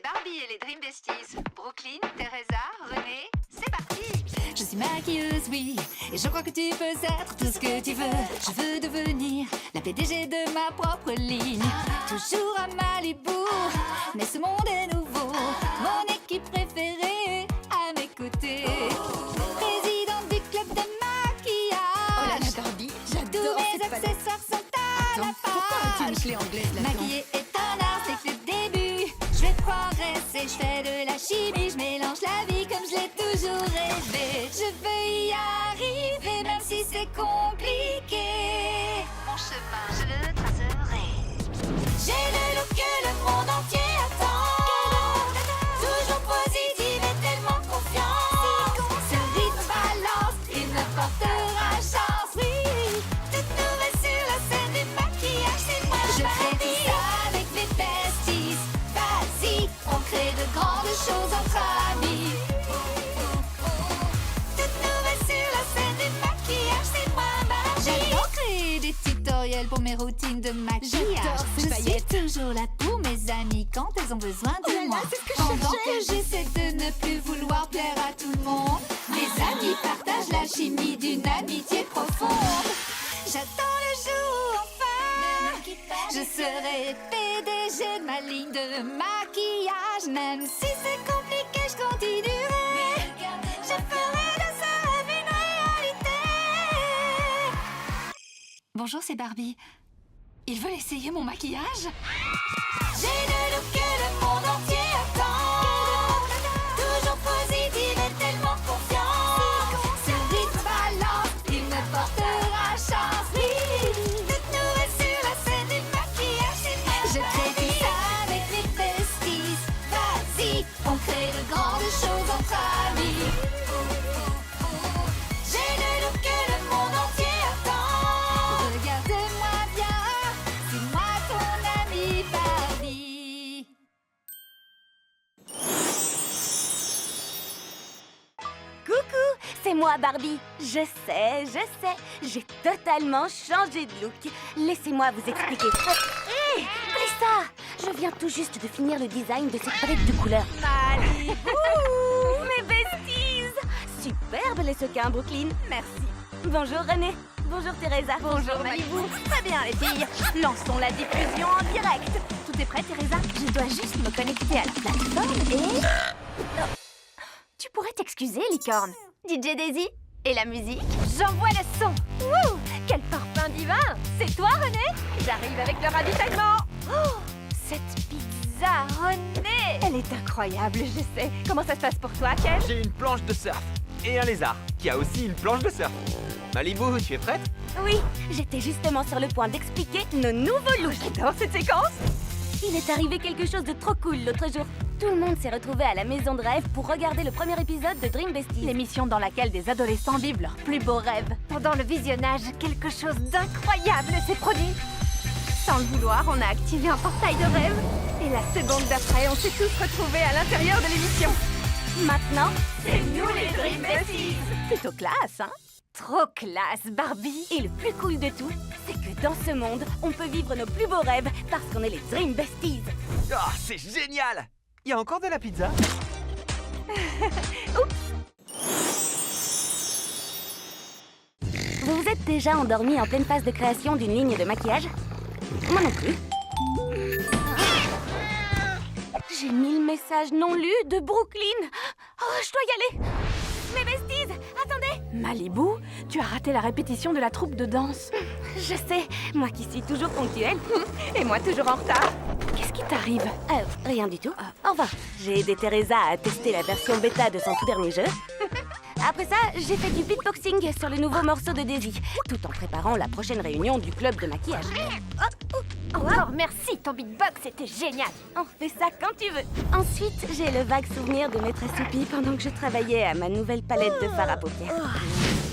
c'est Barbie et les Dream Besties. Brooklyn, Teresa, René, c'est parti. Je suis maquilleuse, oui, et je crois que tu peux être tout ce que tu veux. Je veux devenir la PDG de ma propre ligne. Toujours à Malibu, mais ce monde est nouveau. Mon équipe préférée à mes côtés. Présidente du club de maquillage. Oh là là, Barbie, Tous j'adore mes cette palette. accessoires sont à la Pourquoi as-tu une page. clé anglaise là-dedans? Maquiller est un art, c'est que le début. Je vais progresser, je fais de la chimie, je mélange la vie comme je l'ai toujours rêvé. Je veux y arriver, même si c'est compliqué. Mon chemin, je le tracerai. J'ai le look que le monde entier attend. Toujours positive et tellement confiante. Ce rythme balance, il me portera chance. Oui, toute nouvelle sur la scène du maquillage, c'est moi. Je fais tout ça avec mes besties. Vas-y, on crée de grandes choses entre amis. Toute nouvelle sur la scène du maquillage, c'est moi, Barbie. J'adore créer des tutoriels pour mes routines de maquillage. J'adore ces Je paillettes. suis toujours là pour mes amis quand elles ont besoin de Oh là là, moi. c'est ce que je Pendant cherchais. que j'essaie de ne plus vouloir plaire à tout le monde, mes amis partagent la chimie d'une amitié profonde. J'attends le jour enfin. Je serai PDG de ma ligne de maquillage. Même si c'est compliqué, je continuerai. Je ferai de ça une réalité. Bonjour, c'est Barbie. Ils veulent essayer mon maquillage? J'ai le look que le monde entier attend. Toujours positive et tellement confiante. Ce rythme balance, il me portera chance. Oui, toute nouvelle sur la scène du maquillage, c'est moi. Je crée tout ça avec mes besties. Vas-y, on crée de grandes choses entre amis. J'ai le look que le monde entier attend. Regarde-moi bien, c'est moi ton ami Barbie. Coucou, c'est moi Barbie. Je sais, j'ai totalement changé de look. Laissez-moi vous expliquer. Hé, Brissa, je viens tout juste de finir le design de cette palette de couleurs. Malibu, mes besties. Superbe les sequins, Brooklyn. Merci. Bonjour René. Bonjour Teresa. Bonjour, Malibu. Très bien, les filles. Lançons la diffusion en direct. Tout est prêt, Teresa? Je dois juste me connecter à la plateforme et... Oh. Tu pourrais t'excuser, licorne. DJ Daisy? Et la musique? J'envoie le son. Wouh! Quel parfum divin! C'est toi, René? J'arrive avec le ravitaillement. Oh! Cette pizza, René! Elle est incroyable, je sais. Comment ça se passe pour toi, Ken? J'ai une planche de surf et un lézard qui a aussi une planche de surf. Malibu, tu es prête? Oui, j'étais justement sur le point d'expliquer nos nouveaux looks. J'adore cette séquence. Il est arrivé quelque chose de trop cool l'autre jour. Tout le monde s'est retrouvé à la maison de rêve pour regarder le premier épisode de Dream Besties. L'émission dans laquelle des adolescents vivent leurs plus beaux rêves. Pendant le visionnage, quelque chose d'incroyable s'est produit. Sans le vouloir, on a activé un portail de rêve. Et la seconde d'après, on s'est tous retrouvés à l'intérieur de l'émission. Maintenant, C'est nous les Dream Besties. Plutôt classe, hein? Trop classe, Barbie. et le plus cool de tout, c'est que dans ce monde, on peut vivre nos plus beaux rêves parce qu'on est les Dream Besties. Ah, c'est génial! Il y a encore de la pizza? Vous vous êtes déjà endormi en pleine phase de création d'une ligne de maquillage? Moi non plus. J'ai 1000 messages non lus de Brooklyn. Oh, je dois y aller. Mes besties, attendez. Malibu, tu as raté la répétition de la troupe de danse. Je sais, moi qui suis toujours ponctuelle. Et moi toujours en retard. Qu'est-ce qui t'arrive? Rien du tout. Enfin, j'ai aidé Teresa à tester la version bêta de son tout dernier jeu. Après ça, j'ai fait du beatboxing sur le nouveau morceau de Daisy, tout en préparant la prochaine réunion du club de maquillage. Encore merci, ton beatbox était génial. On fait ça quand tu veux. Ensuite, j'ai le vague souvenir de m'être assoupie pendant que je travaillais à ma nouvelle palette de fard à paupières.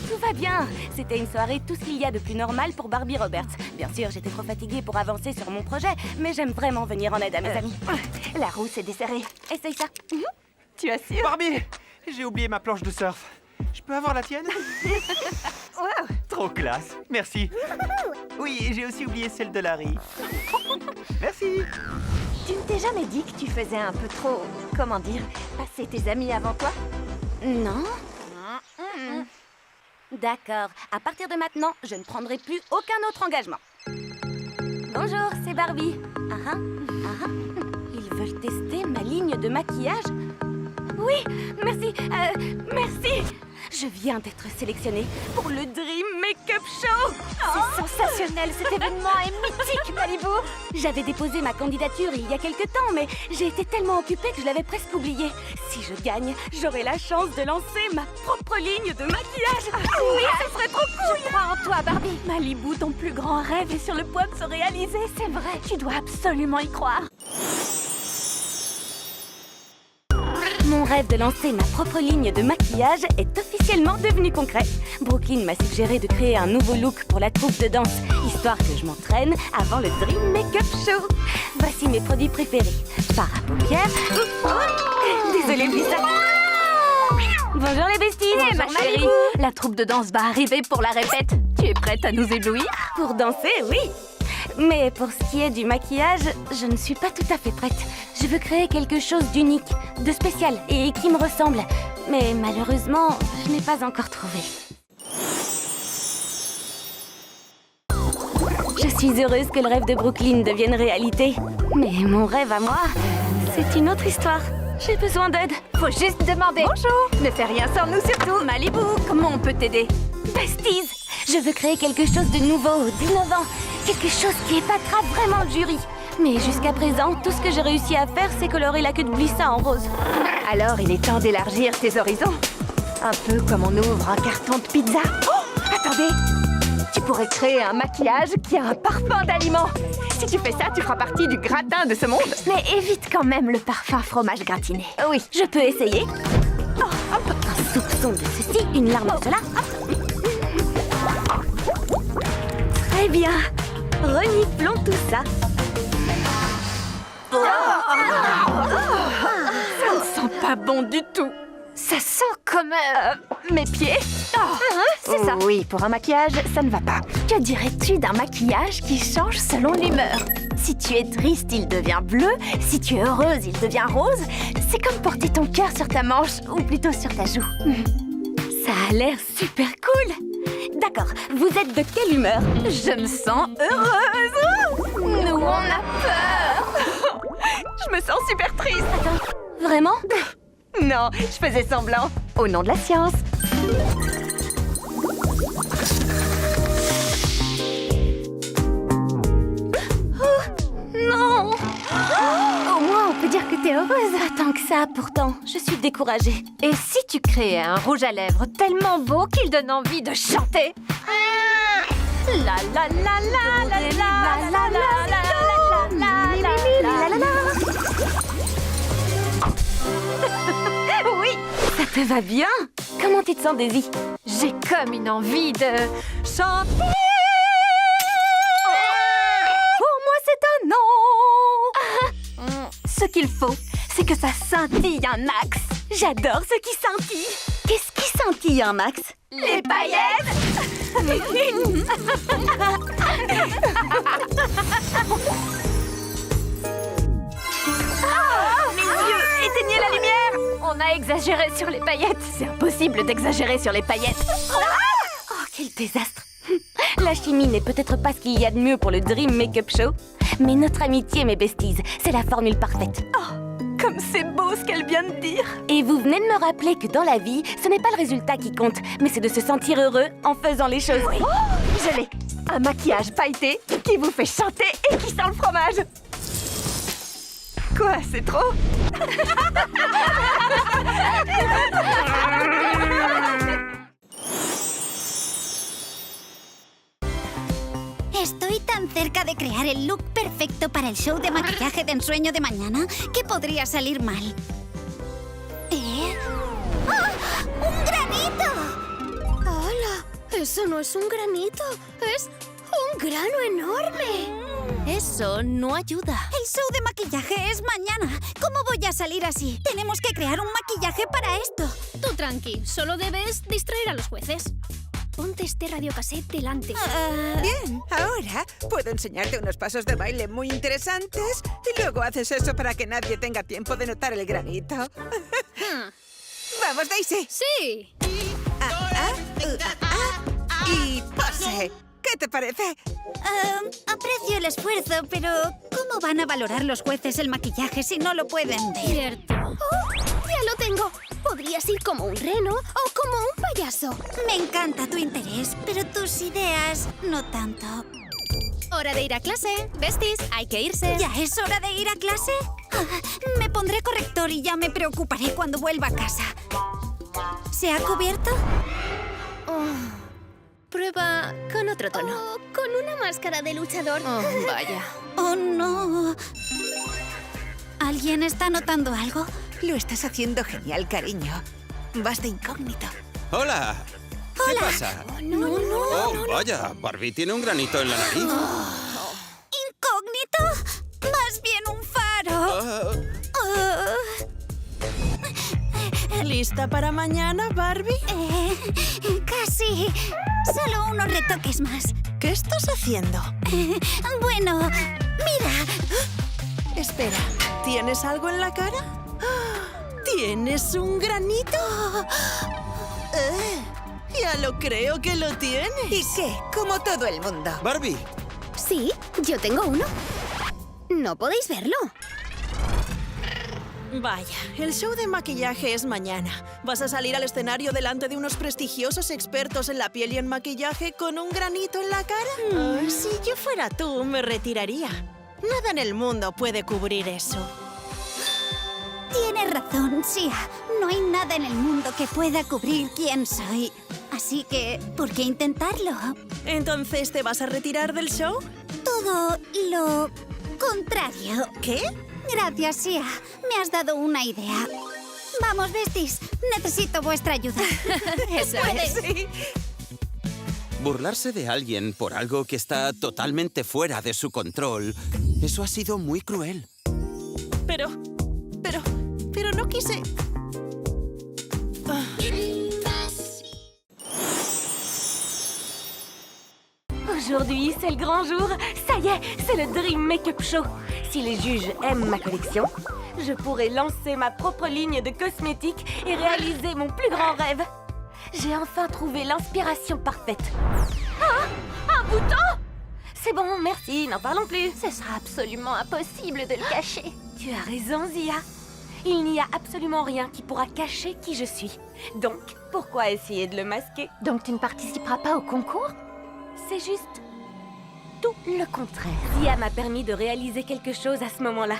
Tout va bien. C'était une soirée tout ce qu'il y a de plus normal pour Barbie Roberts. Bien sûr, j'étais trop fatiguée pour avancer sur mon projet, mais j'aime vraiment venir en aide à mes amis. La roue s'est desserrée. Essaye ça. Tu assures? Barbie, j'ai oublié ma planche de surf. Je peux avoir la tienne? Wow. Trop classe, merci. Oui, et j'ai aussi oublié celle de Larry. Merci. Tu ne t'es t'ai jamais dit que tu faisais un peu trop, comment dire, passer tes amis avant toi? Non? D'accord. À partir de maintenant, je ne prendrai plus aucun autre engagement. Bonjour, c'est Barbie. Ah ah, ah ah. Ils veulent tester ma ligne de maquillage? Oui, merci, merci. Je viens d'être sélectionnée pour le Dream Makeup Show. C'est sensationnel, cet événement est mythique, Malibu. J'avais déposé ma candidature il y a quelque temps, mais j'ai été tellement occupée que je l'avais presque oubliée. Si je gagne, j'aurai la chance de lancer ma propre ligne de maquillage. Oui, ce serait trop cool. Je crois en toi, Barbie. Malibu, ton plus grand rêve est sur le point de se réaliser. C'est vrai, tu dois absolument y croire. Mon rêve de lancer ma propre ligne de maquillage est officiellement devenu concret. Brooklyn m'a suggéré de créer un nouveau look pour la troupe de danse, histoire que je m'entraîne avant le Dream Makeup Show. Voici mes produits préférés. Fard à paupières. Désolée, Lisa. Bonjour les besties. Bonjour, Ma chérie. Malibu. La troupe de danse va arriver pour la répète. Tu es prête à nous éblouir? Pour danser, oui. Mais pour ce qui est du maquillage, je ne suis pas tout à fait prête. Je veux créer quelque chose d'unique, de spécial et qui me ressemble. Mais malheureusement, je n'ai pas encore trouvé. Je suis heureuse que le rêve de Brooklyn devienne réalité. Mais mon rêve à moi, c'est une autre histoire. J'ai besoin d'aide. Faut juste demander. Bonjour. Ne fais rien sans nous surtout. Malibu, comment on peut t'aider? Besties, je veux créer quelque chose de nouveau, d'innovant. Quelque chose qui épatera vraiment le jury. Mais jusqu'à présent, tout ce que j'ai réussi à faire, c'est colorer la queue de Blissa en rose. Alors, il est temps d'élargir tes horizons. Un peu comme on ouvre un carton de pizza. Oh, attendez. Tu pourrais créer un maquillage qui a un parfum d'aliment. Si tu fais ça, tu feras partie du gratin de ce monde. Mais évite quand même le parfum fromage gratiné. Oui, je peux essayer. Un soupçon de ceci, une larme de cela. Très bien. Reniflons tout ça. Ça ne sent pas bon du tout. Ça sent comme mes pieds. C'est ça. Oui, pour un maquillage, ça ne va pas. Que dirais-tu d'un maquillage qui change selon l'humeur? Si tu es triste, il devient bleu. Si tu es heureuse, il devient rose. C'est comme porter ton cœur sur ta manche, ou plutôt sur ta joue. Ça a l'air super cool. D'accord, vous êtes de quelle humeur? Je me sens heureuse. Nous, on a peur. Je me sens super triste. Vraiment? Non, je faisais semblant. Au nom de la science. Non. Au moins, on peut dire que t'es heureuse. Pas tant que ça, pourtant. Je suis découragée. Et si tu créais un rouge à lèvres tellement beau qu'il donne envie de chanter? La la la la la la la la la la la la la. Oui, Ça te va bien? Comment tu te sens, Daisy? j'ai comme une envie de chanter. Pour moi, c'est un non. Ce qu'il faut, c'est que ça scintille un max. J'adore ce qui scintille. Qu'est-ce qui scintille, hein, Max? Les paillettes. Mes yeux, éteignez la lumière. On a exagéré sur les paillettes. C'est impossible d'exagérer sur les paillettes. Oh, quel désastre. La chimie n'est peut-être pas ce qu'il y a de mieux pour le Dream Makeup Show, mais notre amitié, mes besties, c'est la formule parfaite. Comme c'est beau ce qu'elle vient de dire. Et vous venez de me rappeler que dans la vie, ce n'est pas le résultat qui compte, mais c'est de se sentir heureux en faisant les choses. Je l'ai. Un maquillage pailleté qui vous fait chanter et qui sent le fromage. Quoi, c'est trop? Estoy tan cerca de crear el look perfecto para el show de maquillaje de ensueño de mañana que podría salir mal. ¿Eh? ¡Ah! ¡Un granito! ¡Hola! Eso no es un granito, es un grano enorme. Eso no ayuda. El show de maquillaje es mañana. ¿Cómo voy a salir así? Tenemos que crear un maquillaje para esto. Tú tranqui, solo debes distraer a los jueces. ponte este radiocassette delante. Bien, ahora puedo enseñarte unos pasos de baile muy interesantes y luego haces eso para que nadie tenga tiempo de notar el granito. ¡Vamos, Daisy! ¡Sí! Y pose. ¿Qué te parece? Aprecio el esfuerzo, pero ¿cómo van a valorar los jueces el maquillaje si no lo pueden ver? Cierto. ¡Oh! ¡Ya lo tengo! Podrías ir como un reno o como un payaso. Me encanta tu interés, pero tus ideas no tanto. Hora de ir a clase. Besties, hay que irse. ¿Ya es hora de ir a clase? Me pondré corrector y ya me preocuparé cuando vuelva a casa. ¿Se ha cubierto? Prueba con otro tono. Con una máscara de luchador. Vaya. ¡Oh, no! ¿Alguien está notando algo? Lo estás haciendo genial, cariño. Vas de incógnito. ¡Hola! ¿Qué pasa? No. Vaya, Barbie tiene un granito en la nariz. ¿Incógnito? Más bien un faro. ¿Lista para mañana, Barbie? Casi. Solo unos retoques más. ¿Qué estás haciendo? Bueno, mira. Espera, ¿tienes algo en la cara? ¿Tienes un granito? Ya lo creo que lo tienes. ¿Y qué? Como todo el mundo. Barbie, Sí, yo tengo uno. ¿No podéis verlo? Vaya, el show de maquillaje es mañana. ¿Vas a salir al escenario delante de unos prestigiosos expertos en la piel y en maquillaje con un granito en la cara? Si yo fuera tú, me retiraría. Nada en el mundo puede cubrir eso. Tienes razón, Sia. No hay nada en el mundo que pueda cubrir quién soy. Así que, ¿por qué intentarlo? ¿Entonces te vas a retirar del show? Todo lo contrario. ¿Qué? Gracias, Sia. Me has dado una idea. Vamos, besties. Necesito vuestra ayuda. Eso es. burlarse de alguien por algo que está totalmente fuera de su control, eso ha sido muy cruel. Pero no quise... Aujourd'hui, c'est le grand jour. Ça y est, c'est le Dream Makeup Show. Si les juges aiment ma collection, je pourrai lancer ma propre ligne de cosmétiques et réaliser mon plus grand rêve. J'ai enfin trouvé l'inspiration parfaite. Ah, un bouton! C'est bon, merci, n'en parlons plus. Ce sera absolument impossible de le cacher. Tu as raison, Zia. Il n'y a absolument rien qui pourra cacher qui je suis. Donc, pourquoi essayer de le masquer? Donc tu ne participeras pas au concours? C'est juste tout le contraire. Zia m'a permis de réaliser quelque chose à ce moment-là.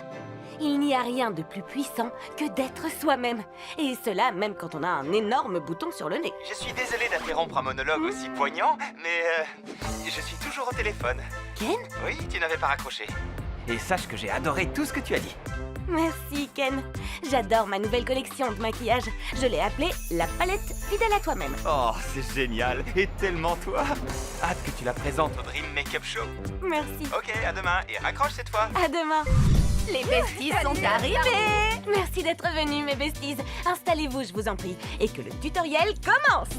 Il n'y a rien de plus puissant que d'être soi-même. Et cela même quand on a un énorme bouton sur le nez. Je suis désolé d'interrompre un monologue aussi poignant, mais je suis toujours au téléphone. Ken? Oui, tu n'avais pas raccroché. Et sache que j'ai adoré tout ce que tu as dit. Merci, Ken. J'adore ma nouvelle collection de maquillage. Je l'ai appelée la palette fidèle à toi-même. Oh, c'est génial et tellement toi. Hâte que tu la présentes au Dream Makeup Show. Merci. Ok, à demain et raccroche cette fois. À demain. Les besties sont arrivées. Merci d'être venus, mes besties. Installez-vous, je vous en prie, et que le tutoriel commence.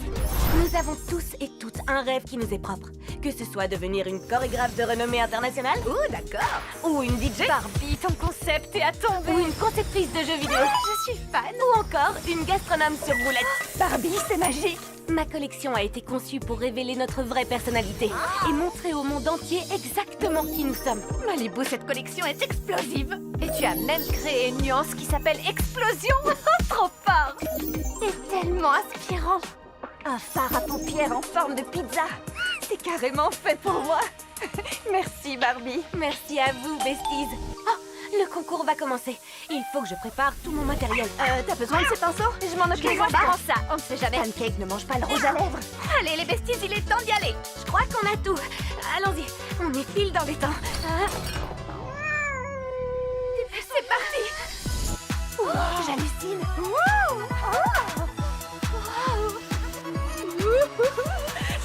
Nous avons tous et toutes un rêve qui nous est propre. Que ce soit devenir une chorégraphe de renommée internationale. Oh, d'accord. Ou une DJ. Barbie, ton concept est à tomber. Ou une conceptrice de jeux vidéo. Je suis fan. Ou encore une gastronome sur roulette. Barbie, c'est magique. Ma collection a été conçue pour révéler notre vraie personnalité et montrer au monde entier exactement qui nous sommes. Malibu, cette collection est explosive. Et tu as même créé une nuance qui s'appelle Explosion. Trop fort. Et tellement inspirant. Un phare à paupières en forme de pizza. C'est carrément fait pour moi. Merci, Barbie. Merci à vous, besties. Oh, le concours va commencer. Il faut que je prépare tout mon matériel. T'as besoin de ces pinceaux? Je m'en occupe. Moi, je prends ça. On ne sait jamais. Pancake ne mange pas le rouge à lèvres. Allez, les besties, il est temps d'y aller. Je crois qu'on a tout. Allons-y. On est pile dans les temps. C'est parti. Wow, j'hallucine. Wow.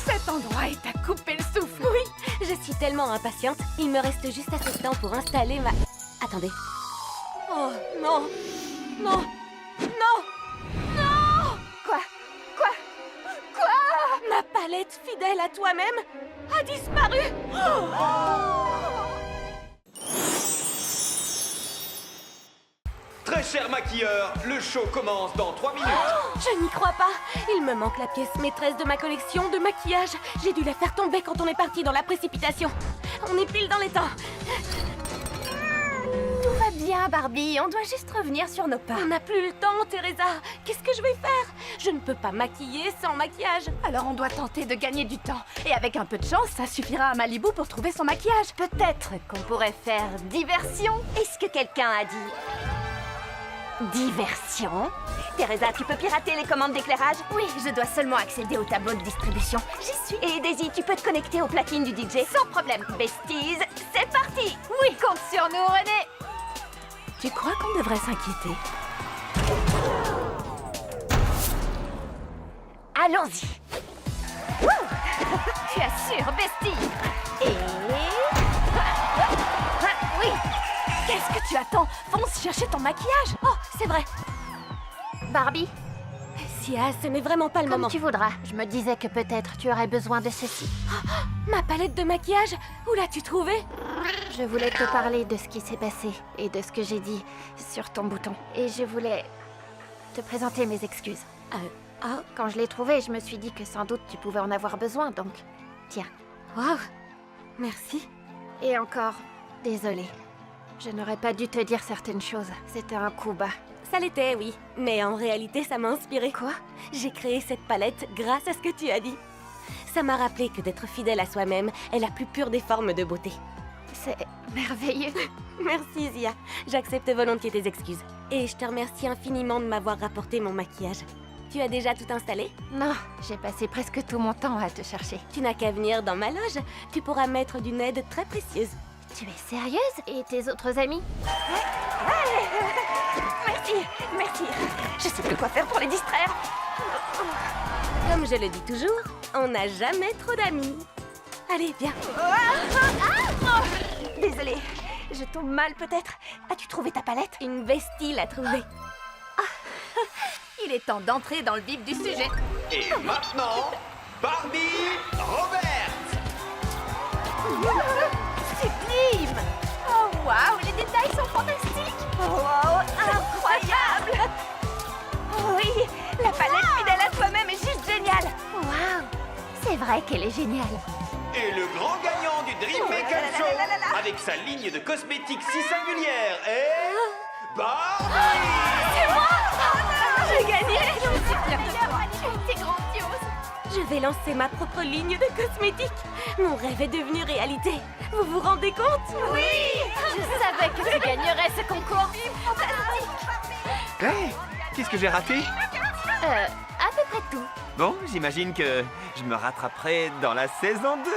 Cet endroit est à couper le souffle. Oui, je suis tellement impatiente. Il me reste juste assez de temps pour installer ma... Attendez. Oh, non. Non. Non. Non. Quoi? Ma palette fidèle à toi-même a disparu. Très cher maquilleur, le show commence dans 3 minutes. Je n'y crois pas. Il me manque la pièce maîtresse de ma collection de maquillage. J'ai dû la faire tomber quand on est parti dans la précipitation. On est pile dans les temps. Tout va bien, Barbie. On doit juste revenir sur nos pas. On n'a plus le temps, Teresa. Qu'est-ce que je vais faire? Je ne peux pas maquiller sans maquillage. Alors on doit tenter de gagner du temps. Et avec un peu de chance, ça suffira à Malibu pour trouver son maquillage. Peut-être qu'on pourrait faire diversion. Est-ce que quelqu'un a dit diversion? Teresa, tu peux pirater les commandes d'éclairage? Oui, je dois seulement accéder au tableau de distribution. J'y suis. Et Daisy, tu peux te connecter aux platines du DJ? Sans problème. Besties, c'est parti! Oui, compte sur nous, René. Tu crois qu'on devrait s'inquiéter? Allons-y. Tu assures, bestie. Et... Oui. Qu'est-ce que tu attends? Fonce chercher ton maquillage. Oh, c'est vrai. Barbie, Sia, ce n'est vraiment pas le comme moment. tu voudras. Je me disais que peut-être tu aurais besoin de ceci. Ma palette de maquillage, où l'as-tu trouvée? Je voulais te parler de ce qui s'est passé et de ce que j'ai dit sur ton bouton. Et je voulais te présenter mes excuses. Quand je l'ai trouvé, je me suis dit que sans doute tu pouvais en avoir besoin, donc... Tiens. Waouh, merci. Et encore, désolée. Je n'aurais pas dû te dire certaines choses. C'était un coup bas. Ça l'était, oui. Mais en réalité, ça m'a inspiré. Quoi? J'ai créé cette palette grâce à ce que tu as dit. Ça m'a rappelé que d'être fidèle à soi-même est la plus pure des formes de beauté. C'est merveilleux. Merci, Zia. J'accepte volontiers tes excuses. Et je te remercie infiniment de m'avoir rapporté mon maquillage. Tu as déjà tout installé? Non, j'ai passé presque tout mon temps à te chercher. Tu n'as qu'à venir dans ma loge. Tu pourras m'être d'une aide très précieuse. Tu es sérieuse? Et tes autres amis? Merci. Je sais plus quoi faire pour les distraire. Comme je le dis toujours, on n'a jamais trop d'amis. Allez, viens. Désolée, je tombe mal peut-être. As-tu trouvé ta palette? Une bestie l'a trouvée. Il est temps d'entrer dans le vif du sujet. Et maintenant, Barbie Robert. Sublime. Oh waouh, les détails sont fantastiques. Wow, incroyable! Oui, la palette fidèle à toi-même est juste géniale. Waouh, c'est vrai qu'elle est géniale. Et le grand gagnant du Dream Makeup Show, avec sa ligne de cosmétiques si singulière, est... Barbie. J'ai gagné. Tu étais grandiose. Je vais lancer ma propre ligne de cosmétiques. Mon rêve est devenu réalité. Vous vous rendez compte? Oui. Je savais que tu gagnerais ce concours. Hey, qu'est-ce que j'ai raté? À peu près tout. Bon, j'imagine que je me rattraperai dans la saison 2.